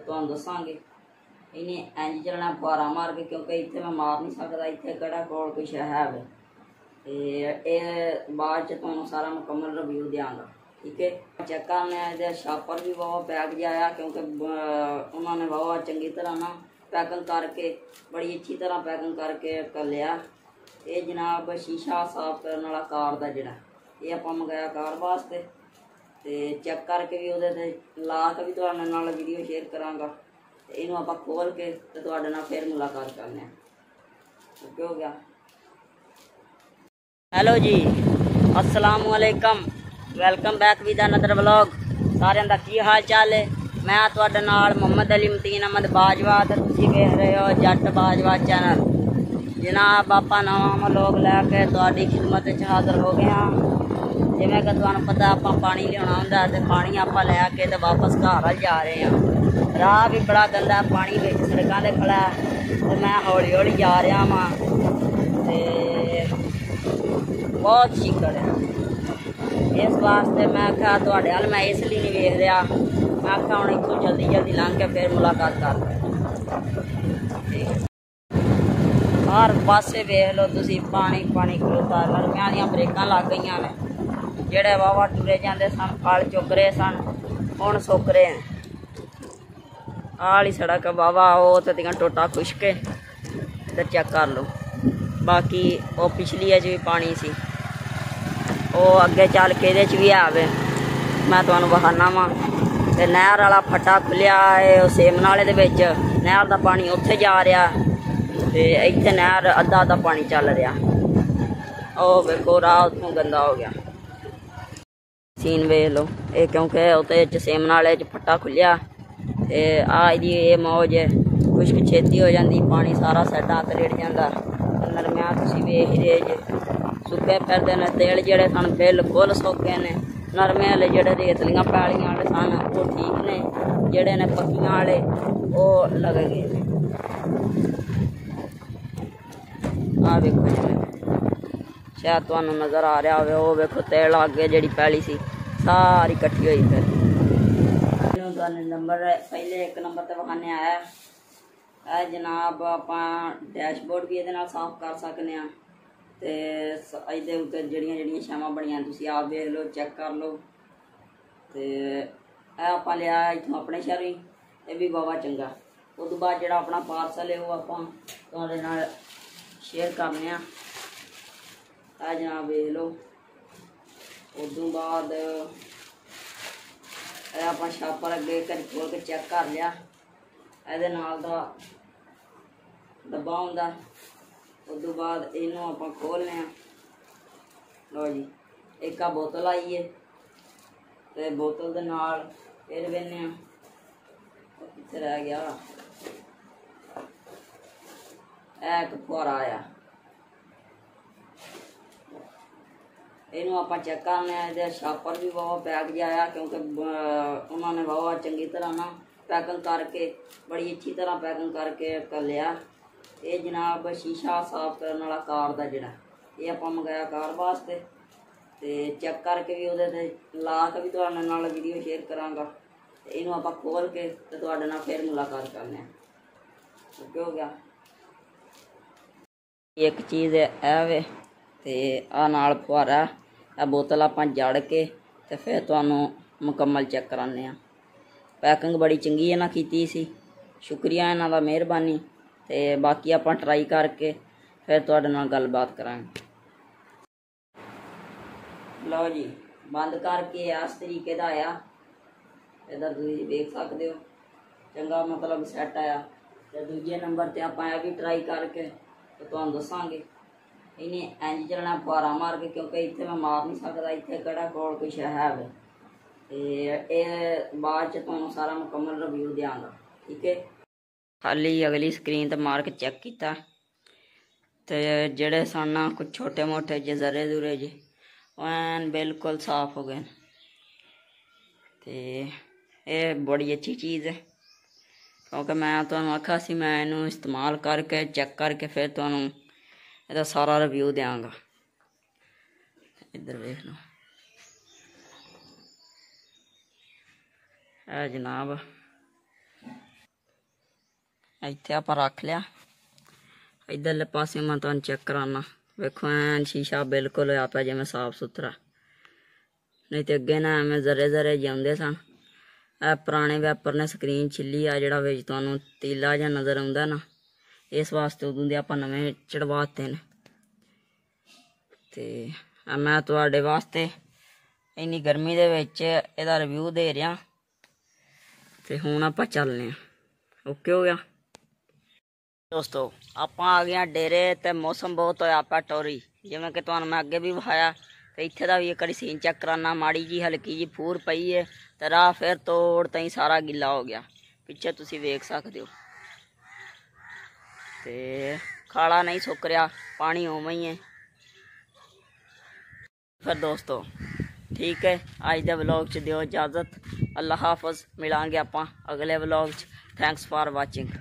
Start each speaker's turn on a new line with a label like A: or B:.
A: ਤੁਹਾਨੂੰ ਦੱਸਾਂਗੇ। ਇਹਨੇ ਇੰਜ ਚੱਲਣਾ ਫੁਆਰਾ ਮਾਰ ਕੇ, ਕਿਉਂਕਿ ਇੱਥੇ ਮੈਂ ਮਾਰ ਨਹੀਂ ਸਕਦਾ, ਇੱਥੇ ਕਿਹੜਾ ਕੋਲ ਕੁਛ ਹੈ ਵੇ। ਤੇ ਇਹ ਬਾਅਦ 'ਚ ਤੁਹਾਨੂੰ ਸਾਰਾ ਮੁਕੰਮਲ ਰਿਵਿਊ ਦਿਆਂਗਾ, ਠੀਕ ਹੈ। ਚੈੱਕ ਕਰਨਾ ਇਹਦੇ ਛਾਪਰ ਵੀ ਬਹੁਤ ਪੈਕ ਜਿਹਾ ਆਇਆ, ਕਿਉਂਕਿ ਉਹਨਾਂ ਨੇ ਬਹੁਤ ਚੰਗੀ ਤਰ੍ਹਾਂ ਨਾ ਪੈਕਿੰਗ ਕਰਕੇ, ਬੜੀ ਅੱਛੀ ਤਰ੍ਹਾਂ ਪੈਕਿੰਗ ਕਰਕੇ ਲਿਆ। ਇਹ ਜਨਾਬ ਸ਼ੀਸ਼ਾ ਸਾਫ਼ ਕਰਨ ਵਾਲਾ ਕਾਰ ਦਾ ਜਿਹੜਾ, ਇਹ ਆਪਾਂ ਮੰਗਾਇਆ ਕਾਰ ਵਾਸਤੇ। ਤੇ ਚੈੱਕ ਕਰਕੇ ਵੀ ਉਹਦੇ ਤੇ ਲਾ ਕੇ ਵੀ ਤੁਹਾਡੇ ਨਾਲ ਵੀਡੀਓ ਸ਼ੇਅਰ ਕਰਾਂਗਾ। ਤੇ ਇਹਨੂੰ ਆਪਾਂ ਖੋਲ ਕੇ ਤੇ ਤੁਹਾਡੇ ਨਾਲ ਫਿਰ ਮੁਲਾਕਾਤ ਕਰਨੇ ਆ। ਓਕੇ ਹੋ ਗਿਆ। ਹੈਲੋ ਜੀ, अस्सलाम वालेकुम, welcome back with another vlog. सारिਆਂ ਦਾ ਕੀ हाल चाल है? मैं ਤੁਹਾਡੇ ਨਾਲ मोहम्मद अली मतीन अहमद बाजवा ਤੇ ਤੁਸੀਂ ਵੇਖ ਰਹੇ ਹੋ जट बाजवा चैनल। जनाब ਆਪਾਂ नवा व्लॉग लैके ਤੁਹਾਡੀ खिदमत ਵਿੱਚ हाजिर हो गए हाँ। जिवें कि ਤੁਹਾਨੂੰ पता ਆਪਾਂ पानी लियाना ਹੁੰਦਾ ਤੇ पानी ਆਪਾਂ ਲੈ ਕੇ ਤੇ वापस घर ਵੱਲ जा रहे हैं। राह भी बड़ा गंदा, पानी ਵਿੱਚ सड़कों ਤੇ खड़ा ਤੇ मैं हौली हौली जा रहा वां ते बहुत चिक्कड़ है। इस वास्ते मैं आख्या तुहाडे हल मैं इसलिए नहीं वेख रहा, मैं आख्या हुण इत्थों जल्दी जल्दी लंघ के फिर मुलाकात कर। हर पासे वेख लो तुसीं पानी पानी खलोता, नरमियां दियां ब्रेकां लग गईयां ने। जेहड़े वाहवा टुरे जांदे सन, फल चुग रहे सन, हुण सुक रहे हैं। आली सड़क वाहवा ओह ते टोटा खुश्क है ते चेक कर लो। बाकी वो पिछली अच भी पानी सी, वो अगे चल के ये भी है। मैं तुहानूं विखाना वा ते नहर वाला फट्टा खुलिया है, सेम नाले दे विच नहर दा पानी उत्थे जा रहा ते इत्थे नहर अद्धा अद्धा पानी चल रहा। ओ वेखो राह उत्थों गंदा हो गया। सीन वेख लो ये, क्योंकि उत्ते सेम नाले च फट्टा खुलिया ते आ ये मौज है, खुश्क छेती हो जाती, पानी सारा साइडां ते रेड़ जांदा। नरमियां तुसीं वेख ही रहे जे सुके फिरदे ने, तेल जेहड़े सन बिल्कुल सुके ने। नरमे वाले जेहड़े रेतलियां पैलियां वाले सन वो ठीक ने, जेहड़े ने पक्कियां वाले वो लग गए ने। आ वेखो शायद तुहानूं नज़र आ रहा होवे, वो वेखो तेल अगे जिहड़ी पैली सी सारी कट्ठी होई फिर। नंबर पहले एक नंबर ते विखाने आया जनाब, आपां डैशबोर्ड भी ये साफ कर सकने आ ते ਇਹਦੇ ਉੱਤੇ ਜਿਹੜੀਆਂ ਛਾਵਾਂ ਬਣੀਆਂ ਤੁਸੀਂ ਆਪ ਵੇਖ ਲਓ, ਚੈੱਕ ਕਰ ਲਓ। ਤੇ ਇਹ ਆਪਾਂ ਲਿਆ ਇੱਥੋਂ ਆਪਣੇ ਸ਼ਹਿਰੋਂ ਹੀ, ਇਹ ਵੀ ਬਾਵਾ ਚੰਗਾ। ਉਸ ਤੋਂ ਬਾਅਦ ਜਿਹੜਾ ਆਪਣਾ ਪਾਰਸਲ ਹੈ ਉਹ ਆਪਾਂ ਤੁਹਾਡੇ ਨਾਲ ਸ਼ੇਅਰ ਕਰਨੇ ਆ। ਇਹ ਜਨਾਬ ਵੇਖ ਲਓ। ਉਸ ਤੋਂ ਬਾਅਦ ਇਹ ਆਪਾਂ ਛਾਪਰ ਅੱਗੇ ਘਰ ਖੋਲ ਕੇ ਚੈੱਕ ਕਰ ਲਿਆ। ਇਹਦੇ ਨਾਲ ਦਾ ਡੱਬਾ ਹੁੰਦਾ। उस तो बाद इनू आप खोलने। लो जी, एक आ बोतल आई है तो बोतल के नाल फिर बहने कितने रह गया एक फुहारा आया। इनू आप चेक करने। छापर भी बहुत पैक जिहा आया, क्योंकि उन्होंने बहुत चंगी तरह ना पैकिंग करके, बड़ी अच्छी तरह पैकिंग करके कर लिया। ये जनाब शीशा साफ करने वाला कार का जिहड़ा, ये आप मंगाया कार वास्ते। तो चेक करके भी वो ला के भी तुहाडे नाल वीडियो शेयर करांगा। इनू आप खोल के तो तुहाडे नाल फिर मुलाकात करने। ओके हो गया। एक चीज़ है वे ते आ नाल फुहारा, आ बोतल आप जड़ के तो फिर तुहानूं मुकम्मल चेक कराने। पैकिंग बड़ी चंगी है ना कीती सी, शुक्रिया इन्हां दा, मेहरबानी। ते बाकी आप ट्राई करके फिर तुहाडे नाल गलबात करांगे। लो जी, बंद करके इस तरीके का आया। इधर तुसीं देख सकते हो, चंगा मतलब सैट आया। तो दूजे नंबर ते आप भी ट्राई करके तो तुहानूं दसांगे। इन्हें इंज चलना फुहारा मार के, क्योंकि इत्थे मैं मार नहीं सकदा, इत्थे किहड़ा कोल कुछ है वे। ते बाद च तुहानूं सारा मुकम्मल रिव्यू देंगा, ठीक है। खाली अगली स्क्रीन तो मार के चेक किया तो जेड़े सन कुछ छोटे मोटे जे जरे जुरे जे वैन बिल्कुल साफ हो गए। तो ये बड़ी अच्छी चीज़ है, क्योंकि मैं तुहानूं आखा सी मैं इनू इस्तेमाल करके चेक करके फिर तुहानूं इहदा सारा रिव्यू देंगा। इधर देख लो जनाब ਇੱਥੇ ਆਪਾਂ ਰੱਖ ਲਿਆ। इधरले पासे मैं तुहानू चेक कराना, वेखो ऐन शीशा बिल्कुल होया पिया जिवें साफ सुथरा, नहीं तो अगे ना एवें जरे जरे जाते सन। ए पुराने वैपर ने स्क्रीन छिली आ, जिहड़ा विच तुहानू तीला जिहा नज़र आउंदा ना, इस वास्ते उदों दे आपां नवें चढ़वाते ने। ते मैं तुहाडे वास्ते इन्नी गर्मी दे विच इहदा रिव्यू दे रहा। ते हुण आपां चलने आं। ओके हो गया दोस्तों, आप आ गए डेरे। तो मौसम बहुत होया पिया टोरी, जिवें कि तुहानू मैं अगे भी विखाया। तो इत्थे दा भी एक बारी सीन चेक कराना। माड़ी जी हल्की जी फूर पई है, तो राह फिर तोड़ तई सारा गिला हो गया। पिछे तुसी वेख सकदे हो, ते खाला नहीं सुक रहा, पानी उवें ही है। फिर दोस्तों ठीक है, अज दे व्लॉग च दिओ इजाजत। अल्लाह हाफिज़, मिलांगे आपां अगले व्लॉग च। Thanks for watching.